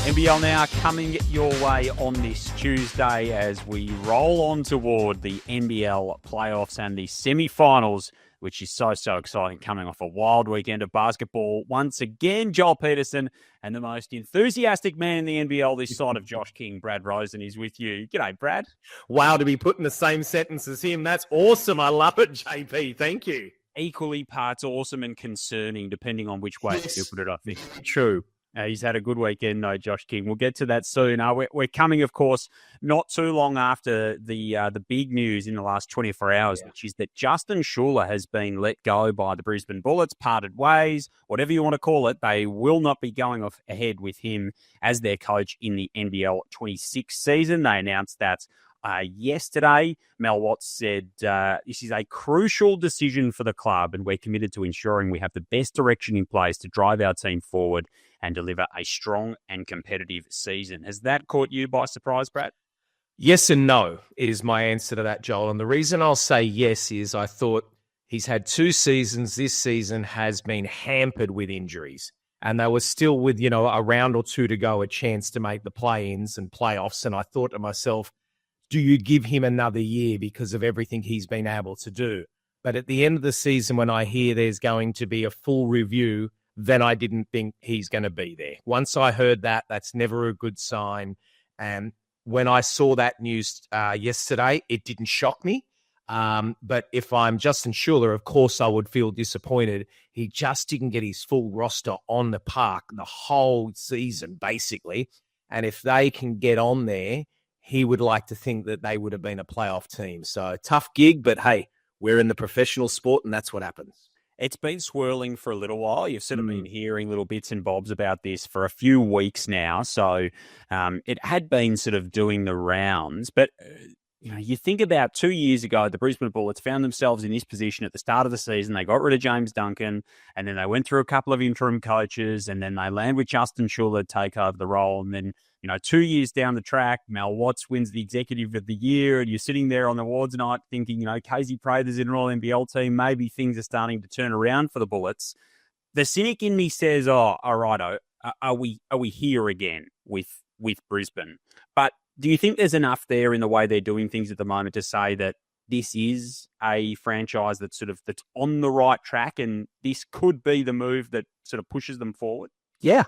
NBL Now coming your way on this Tuesday as we roll on toward the NBL playoffs and the semi-finals, which is so exciting, coming off a wild weekend of basketball. Once again, Joel Peterson and the most enthusiastic man in the NBL this side of Josh King, Brad Rosen, is with you. G'day, Brad. Wow, to be put in the same sentence as him. That's awesome. I love it, JP. Thank you. Equally parts awesome and concerning, depending on which way you put it, I think. True. He's had a good weekend, though, Josh King. We'll get to that soon. We're coming, of course, not too long after the big news in the last 24 hours, which is that Justin Schueller has been let go by the Brisbane Bullets, parted ways, whatever you want to call it. They will not be going off ahead with him as their coach in the NBL 26 season. They announced that yesterday. Mel Watts said, this is a crucial decision for the club, and we're committed to ensuring we have the best direction in place to drive our team forward and deliver a strong and competitive season. Has that caught you by surprise, Brad? Yes and no is my answer to that, Joel. And the reason I'll say yes is I thought he's had 2 seasons. This season has been hampered with injuries. And they were still with, a round or 2 to go, a chance to make the play-ins and playoffs. And I thought to myself, do you give him another year because of everything he's been able to do? But at the end of the season, when I hear there's going to be a full review, then I didn't think he's going to be there. Once I heard that, that's never a good sign. And when I saw that news yesterday, it didn't shock me. But if I'm Justin Schueller, of course I would feel disappointed. He just didn't get his full roster on the park the whole season, basically. And if they can get on there, he would like to think that they would have been a playoff team. So tough gig, but hey, we're in the professional sport and that's what happens. It's been swirling for a little while. You've sort of been hearing little bits and bobs about this for a few weeks now. So it had been sort of doing the rounds. But, you think about 2 years ago, the Brisbane Bullets found themselves in this position at the start of the season. They got rid of James Duncan, and then they went through a couple of interim coaches, and then they land with Justin Schueller to take over the role. And then, 2 years down the track, Mel Watts wins the Executive of the Year, and you're sitting there on the awards night thinking, Casey Prather's in an all-NBL team. Maybe things are starting to turn around for the Bullets. The cynic in me says, all righto, are we here again with Brisbane? But do you think there's enough there in the way they're doing things at the moment to say that this is a franchise that's on the right track and this could be the move that sort of pushes them forward? Yeah.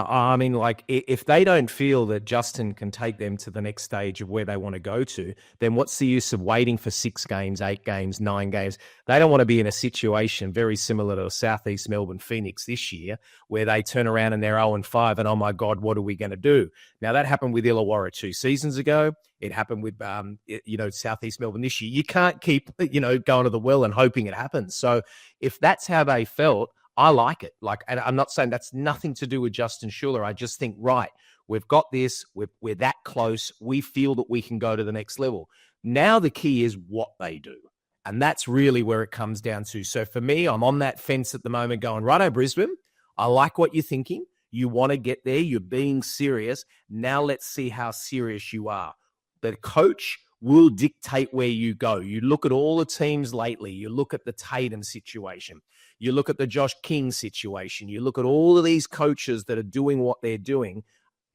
I mean, if they don't feel that Justin can take them to the next stage of where they want to go to, then what's the use of waiting for 6 games, 8 games, 9 games? They don't want to be in a situation very similar to South East Melbourne Phoenix this year, where they turn around and they're 0-5 and, oh my God, what are we going to do? Now, that happened with Illawarra 2 seasons ago. It happened with, South East Melbourne this year. You can't keep, going to the well and hoping it happens. So if that's how they felt, I like it. And I'm not saying that's nothing to do with Justin Schueller. I just think, right, we've got this. We're that close. We feel that we can go to the next level. Now the key is what they do. And that's really where it comes down to. So for me, I'm on that fence at the moment going, righto, Brisbane, I like what you're thinking. You want to get there. You're being serious. Now let's see how serious you are. The coach will dictate where you go. You look at all the teams lately. You look at the Tatum situation. You look at the Josh King situation. You look at all of these coaches that are doing what they're doing.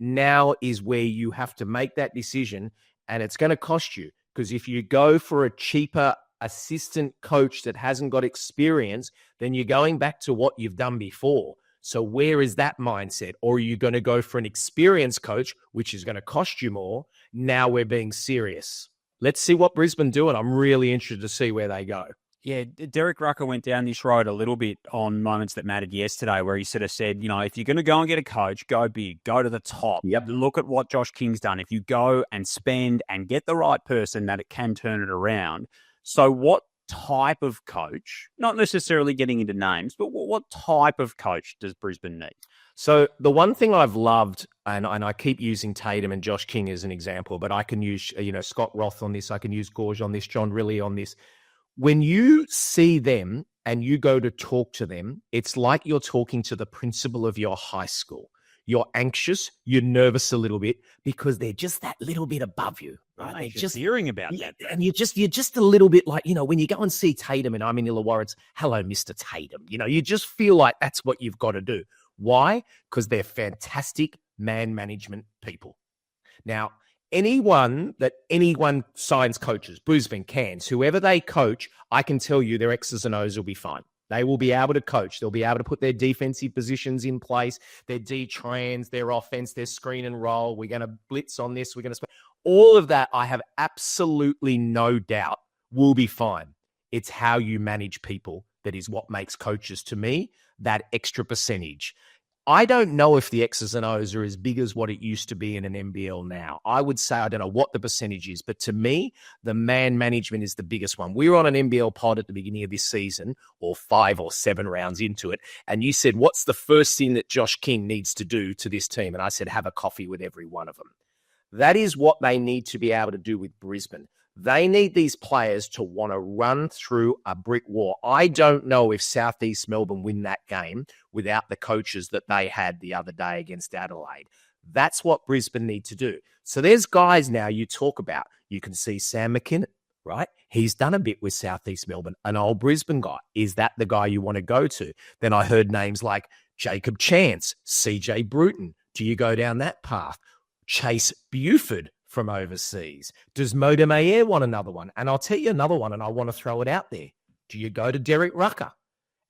Now is where you have to make that decision, and it's going to cost you, because if you go for a cheaper assistant coach that hasn't got experience, then you're going back to what you've done before. So where is that mindset? Or are you going to go for an experienced coach, which is going to cost you more? Now we're being serious. Let's see what Brisbane do, and I'm really interested to see where they go. Yeah, Derek Rucker went down this road a little bit on Moments That Mattered yesterday, where he sort of said, if you're going to go and get a coach, go big, go to the top. Yep. Look at what Josh King's done. If you go and spend and get the right person, that it can turn it around. So what type of coach, not necessarily getting into names, but what type of coach does Brisbane need? So the one thing I've loved, and I keep using Tatum and Josh King as an example, but I can use, Scott Roth on this, I can use Gorge on this, John Rillie on this. When you see them and you go to talk to them, it's like you're talking to the principal of your high school. You're anxious, you're nervous a little bit because they're just that little bit above you. Right? They're just hearing about that. And you're just a little bit like, when you go and see Tatum and I'm in Illawarra, it's, hello, Mr. Tatum. You just feel like that's what you've got to do. Why? Because they're fantastic man management people. Now, anyone signs coaches, Brisbane, Cairns, whoever they coach, I can tell you their X's and O's will be fine. They will be able to coach. They'll be able to put their defensive positions in place, their D-trans, their offense, their screen and roll. We're going to blitz on this. We're going to... All of that, I have absolutely no doubt, will be fine. It's how you manage people that is what makes coaches, to me, that extra percentage. I don't know if the X's and O's are as big as what it used to be in an NBL now. I would say I don't know what the percentage is, but to me, the man management is the biggest one. We were on an NBL pod at the beginning of this season, or 5 or 7 rounds into it, and you said, what's the first thing that Josh King needs to do to this team? And I said, have a coffee with every one of them. That is what they need to be able to do with Brisbane. They need these players to want to run through a brick wall. I don't know if Southeast Melbourne win that game without the coaches that they had the other day against Adelaide. That's what Brisbane need to do. So there's guys now you talk about. You can see Sam McKinnon, right? He's done a bit with Southeast Melbourne, an old Brisbane guy. Is that the guy you want to go to? Then I heard names like Jacob Chance, CJ Bruton. Do you go down that path? Chase Buford from overseas. Does Moda Mayer want another one? And I'll tell you another one, and I want to throw it out there. Do you go to Derek Rucker?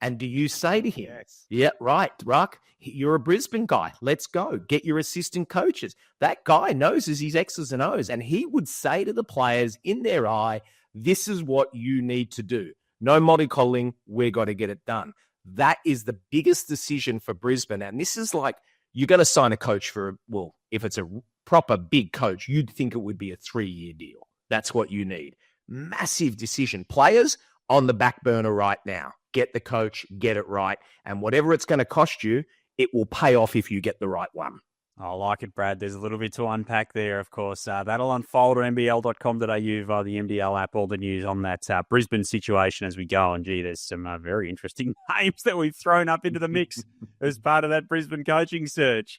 And do you say to him, yes, yeah, right, Ruck, you're a Brisbane guy. Let's go. Get your assistant coaches. That guy knows his X's and O's, and he would say to the players in their eye, this is what you need to do. No mollycoddling. We've got to get it done. That is the biggest decision for Brisbane. And this is like, you're going to sign a coach for, well, if it's a proper big coach, you'd think it would be a 3-year deal. That's what you need. Massive decision. Players on the back burner right now. Get the coach, get it right. And whatever it's going to cost you, it will pay off if you get the right one. I like it, Brad. There's a little bit to unpack there, of course. That'll unfold at nbl.com.au via the MDL app, all the news on that Brisbane situation as we go. And, gee, there's some very interesting names that we've thrown up into the mix as part of that Brisbane coaching search.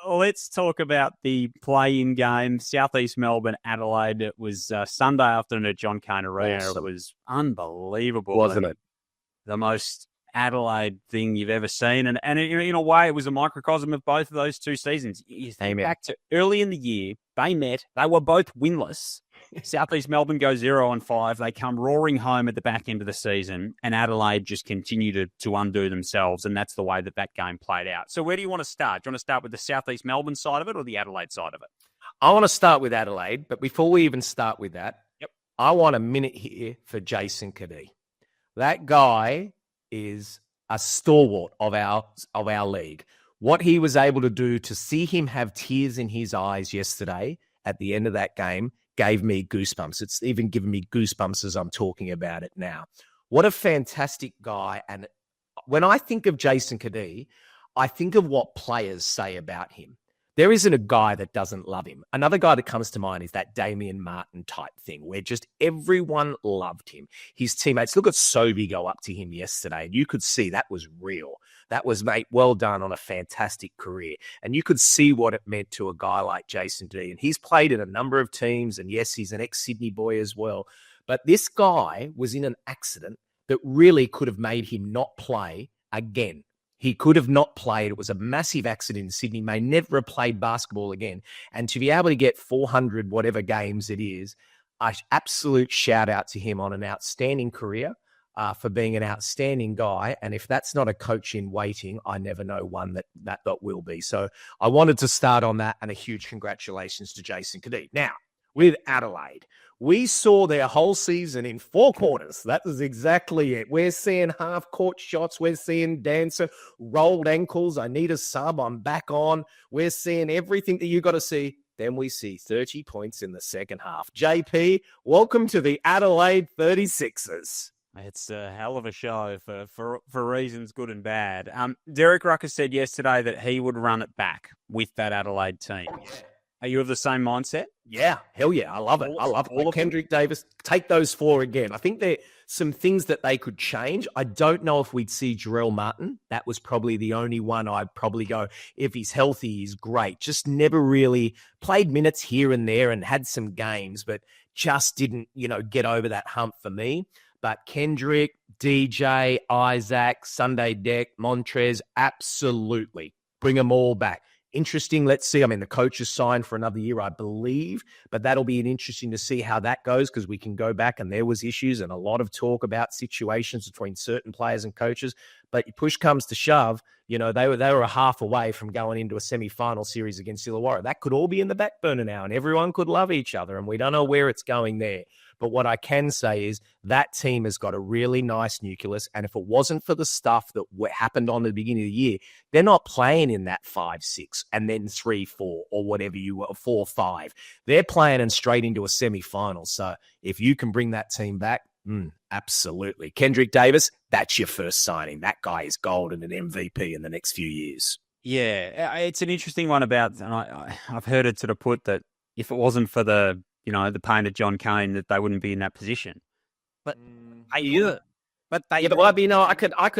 Let's talk about the play-in game, Southeast Melbourne, Adelaide. It was Sunday afternoon at John Cain Arena. Awesome. It was unbelievable. Wasn't it? The most Adelaide thing you've ever seen. And in a way, it was a microcosm of both of those two seasons. You think back to early in the year, they met. They were both winless. Southeast Melbourne go 0-5. They come roaring home at the back end of the season, and Adelaide just continue to undo themselves, and that's the way that game played out. So where do you want to start? Do you want to start with the Southeast Melbourne side of it or the Adelaide side of it? I want to start with Adelaide, but before we even start with that, I want a minute here for Jason Cadee. That guy is a stalwart of our league. What he was able to do, to see him have tears in his eyes yesterday at the end of that game, gave me goosebumps. It's even given me goosebumps as I'm talking about it now. What a fantastic guy. And when I think of Jason Cadee, I think of what players say about him. There isn't a guy that doesn't love him. Another guy that comes to mind is that Damian Martin type thing where just everyone loved him. His teammates, look at Sobey go up to him yesterday, and you could see that was real. That was, mate, well done on a fantastic career. And you could see what it meant to a guy like Jason D. And he's played in a number of teams, and yes, he's an ex-Sydney boy as well. But this guy was in an accident that really could have made him not play again. He could have not played. It was a massive accident in Sydney, may never have played basketball again. And to be able to get 400 whatever games it is, an absolute shout out to him on an outstanding career for being an outstanding guy. And if that's not a coach in waiting, I never know one that will be. So I wanted to start on that, and a huge congratulations to Jason Cadee. Now, with Adelaide, we saw their whole season in 4 quarters. That was exactly it. We're seeing half-court shots. We're seeing dancer, rolled ankles. I need a sub. I'm back on. We're seeing everything that you got to see. Then we see 30 points in the second half. JP, welcome to the Adelaide 36ers. It's a hell of a show for reasons good and bad. Derek Rucker said yesterday that he would run it back with that Adelaide team. Oh, yeah. Are you of the same mindset? Yeah, hell yeah. I love it. I love it. Kendrick Davis, take those 4 again. I think there are some things that they could change. I don't know if we'd see Jarrell Martin. That was probably the only one I'd probably go, if he's healthy, he's great. Just never really played minutes here and there and had some games, but just didn't, get over that hump for me. But Kendrick, DJ, Isaac, Sunday Deck, Montrez, absolutely. Bring them all back. interesting. Let's see. I mean, the coach is signed for another year, I believe, but that'll be interesting to see how that goes, because we can go back and there was issues and a lot of talk about situations between certain players and coaches. But push comes to shove, they were a half away from going into a semi-final series against Illawarra. That could all be in the back burner now, and everyone could love each other, and we don't know where it's going there. But what I can say is that team has got a really nice nucleus. And if it wasn't for the stuff that happened on the beginning of the year, they're not playing in that 5-6 and then 3-4 or whatever 4-5. They're playing and straight into a semi-final. So if you can bring that team back, absolutely. Kendrick Davis, that's your first signing. That guy is gold and an MVP in the next few years. Yeah, it's an interesting one and I've heard it sort of put that if it wasn't for the pain of John Kane, that they wouldn't be in that position. But I could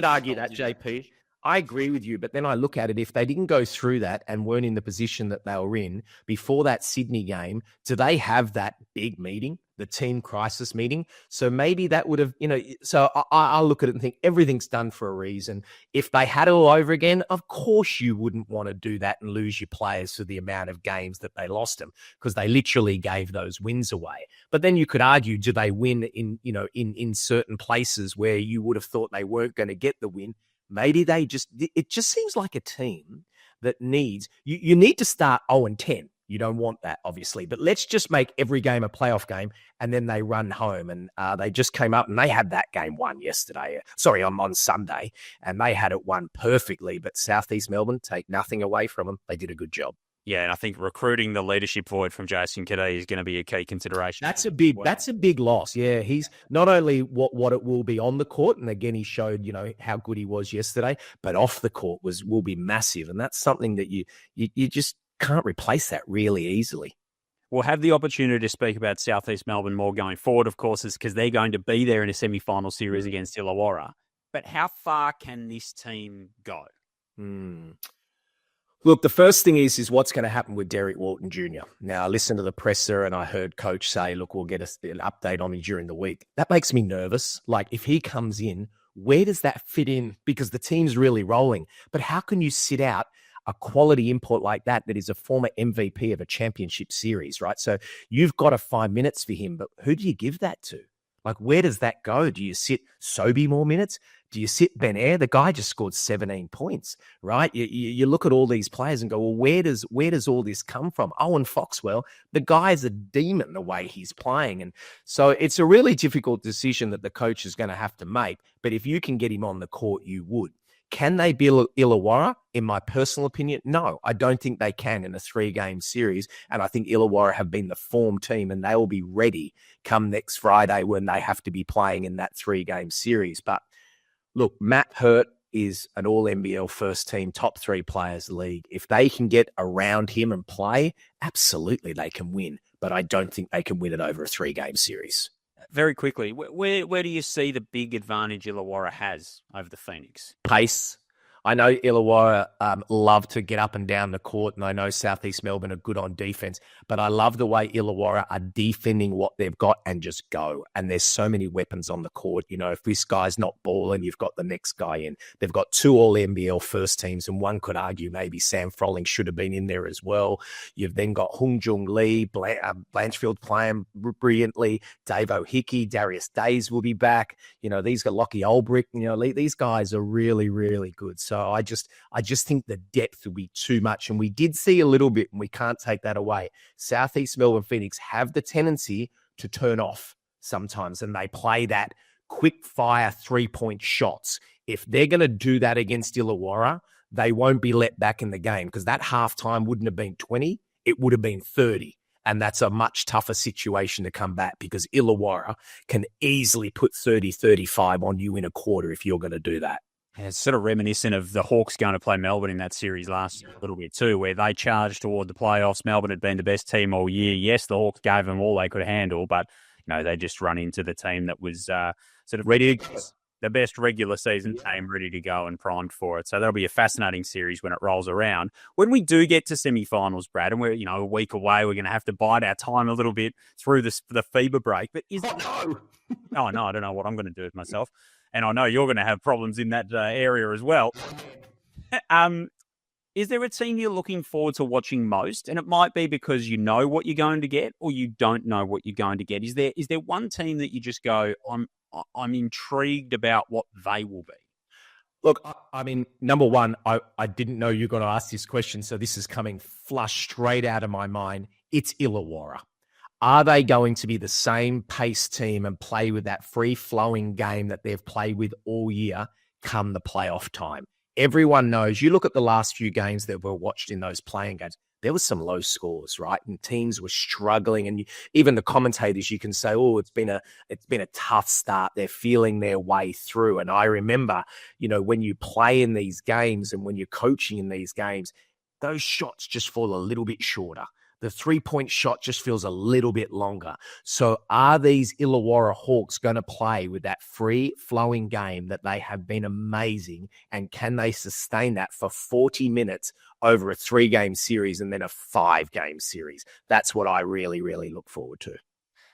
argue that, JP. I agree with you, but then I look at it, if they didn't go through that and weren't in the position that they were in before that Sydney game, do they have that big meeting, the team crisis meeting? So maybe that would have, so I look at it and think everything's done for a reason. If they had it all over again, of course you wouldn't want to do that and lose your players for the amount of games that they lost them, because they literally gave those wins away. But then you could argue, do they win in certain places where you would have thought they weren't going to get the win? Maybe it just seems like a team that needs, you need to start 0-10. You don't want that, obviously, but let's just make every game a playoff game, and then they run home. And they just came up and they had that game won yesterday. Sorry, on Sunday, and they had it won perfectly. But South East Melbourne, take nothing away from them. They did a good job. Yeah, and I think recruiting the leadership void from Jason Cadee is going to be a key consideration. That's a big loss. Yeah, he's not only what it will be on the court, and again he showed how good he was yesterday, but off the court will be massive, and that's something that you just can't replace that really easily. We'll have the opportunity to speak about South East Melbourne more going forward, of course, because they're going to be there in a semi-final series against Illawarra. But how far can this team go? Look, the first thing is what's going to happen with Derek Walton Jr. Now, I listened to the presser and I heard Coach say, look, we'll get an update on him during the week. That makes me nervous. Like, if he comes in, where does that fit in? Because the team's really rolling. But how can you sit out a quality import like that is a former MVP of a championship series, right? So you've got to find minutes for him, but who do you give that to? Like, where does that go? Do you sit Sobey more minutes? Do you sit Ben Air? The guy just scored 17 points, right? You look at all these players and go, well, where does all this come from? Owen Foxwell, the guy's a demon the way he's playing. And so it's a really difficult decision that the coach is going to have to make. But if you can get him on the court, you would. Can they be Illawarra? In my personal opinion, no. I don't think they can in a 3-game series. And I think Illawarra have been the form team and they will be ready come next Friday when they have to be playing in that 3-game series. But look, Matt Hurt is an all-NBL first team, top 3 players league. If they can get around him and play, absolutely they can win. But I don't think they can win it over a 3-game series. Very quickly, where do you see the big advantage Illawarra has over the Phoenix? Pace. I know Illawarra love to get up and down the court, and I know South East Melbourne are good on defense, but I love the way Illawarra are defending what they've got and just go. And there's so many weapons on the court. If this guy's not balling, you've got the next guy in. They've got 2 all-NBL first teams, and one could argue maybe Sam Froling should have been in there as well. You've then got Hung Jung Lee, Blanchfield playing brilliantly, Dave O'Hickey, Darius Days will be back. These got Lockie Olbrich. These guys are really, really good. So I just think the depth will be too much. And we did see a little bit, and we can't take that away. South East Melbourne Phoenix have the tendency to turn off sometimes, and they play that quick fire 3-point shots. If they're going to do that against Illawarra, they won't be let back in the game, because that halftime wouldn't have been 20, it would have been 30. And that's a much tougher situation to come back, because Illawarra can easily put 30-35 on you in a quarter if you're going to do that. Yeah, it's sort of reminiscent of the Hawks going to play Melbourne in that series last year a little bit too, where they charged toward the playoffs. Melbourne had been the best team all year. Yes, the Hawks gave them all they could handle, but they just run into the team that was sort of ready, the best regular season team ready to go and primed for it. So that'll be a fascinating series when it rolls around. When we do get to semi-finals, Brad, and we're a week away, we're going to have to bide our time a little bit through the FIBA break. But no, I don't know what I'm going to do with myself. And I know you're going to have problems in that area as well. Is there a team you're looking forward to watching most? And it might be because you know what you're going to get, or you don't know what you're going to get. Is there one team that you just go, I'm intrigued about what they will be? Look, I mean, number one, I didn't know you were going to ask this question, so this is coming flush straight out of my mind. It's Illawarra. Are they going to be the same pace team and play with that free-flowing game that they've played with all year come the playoff time? Everyone knows. You look at the last few games that were watched in those playing games, there was some low scores, right? And teams were struggling. And even the commentators, you can say, oh, it's been a tough start. They're feeling their way through. And I remember, when you play in these games and when you're coaching in these games, those shots just fall a little bit shorter. The 3-point shot just feels a little bit longer. So are these Illawarra Hawks going to play with that free-flowing game that they have been amazing? And can they sustain that for 40 minutes over a 3-game series and then a 5-game series? That's what I really, really look forward to.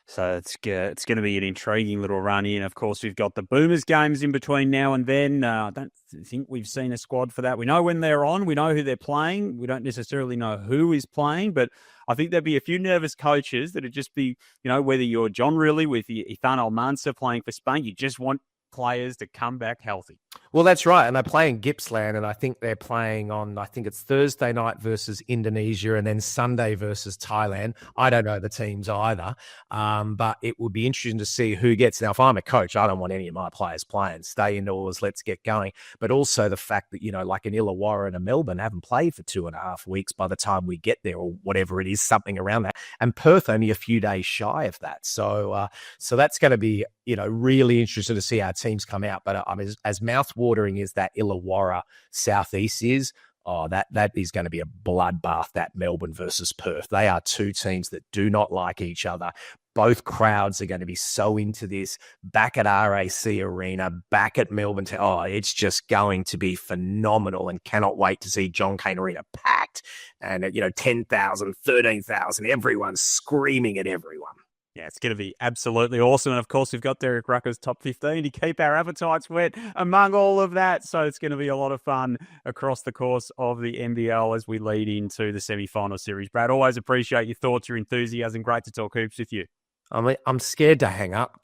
So it's going to be an intriguing little run in. Of course, we've got the Boomers games in between now and then. I don't think we've seen a squad for that. We know when they're on. We know who they're playing. We don't necessarily know who is playing, but I think there'd be a few nervous coaches that'd just be, whether you're John Riley with Ethan Almanza playing for Spain, you just want players to come back healthy. Well, that's right. And they play in Gippsland, and I think they're playing on, I think it's Thursday night versus Indonesia and then Sunday versus Thailand. I don't know the teams either, but it would be interesting to see who gets. Now, if I'm a coach, I don't want any of my players playing. Stay indoors, let's get going. But also the fact that, like an Illawarra and a Melbourne haven't played for 2.5 weeks by the time we get there, or whatever it is, something around that. And Perth only a few days shy of that. So that's going to be, really interesting to see how teams come out. But as mouth-watering as that Illawarra Southeast is, that is going to be a bloodbath, that Melbourne versus Perth. They are two teams that do not like each other. Both crowds are going to be so into this. Back at RAC Arena, back at Melbourne. It's just going to be phenomenal, and cannot wait to see John Cain Arena packed. And, 10,000, 13,000, everyone's screaming at everyone. Yeah, it's going to be absolutely awesome. And, of course, we've got Derek Rucker's top 15 to keep our appetites wet among all of that. So it's going to be a lot of fun across the course of the NBL as we lead into the semi-final series. Brad, always appreciate your thoughts, your enthusiasm. Great to talk hoops with you. I'm scared to hang up,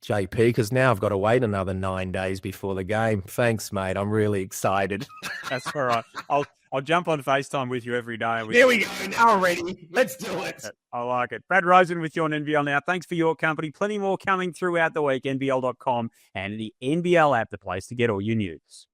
JP, because now I've got to wait another 9 days before the game. Thanks, mate. I'm really excited. That's all right. I'll jump on FaceTime with you every day. There we go. Now we're ready. Let's do it. I like it. Brad Rosen with you on NBL Now. Thanks for your company. Plenty more coming throughout the week. NBL.com and the NBL app, the place to get all your news.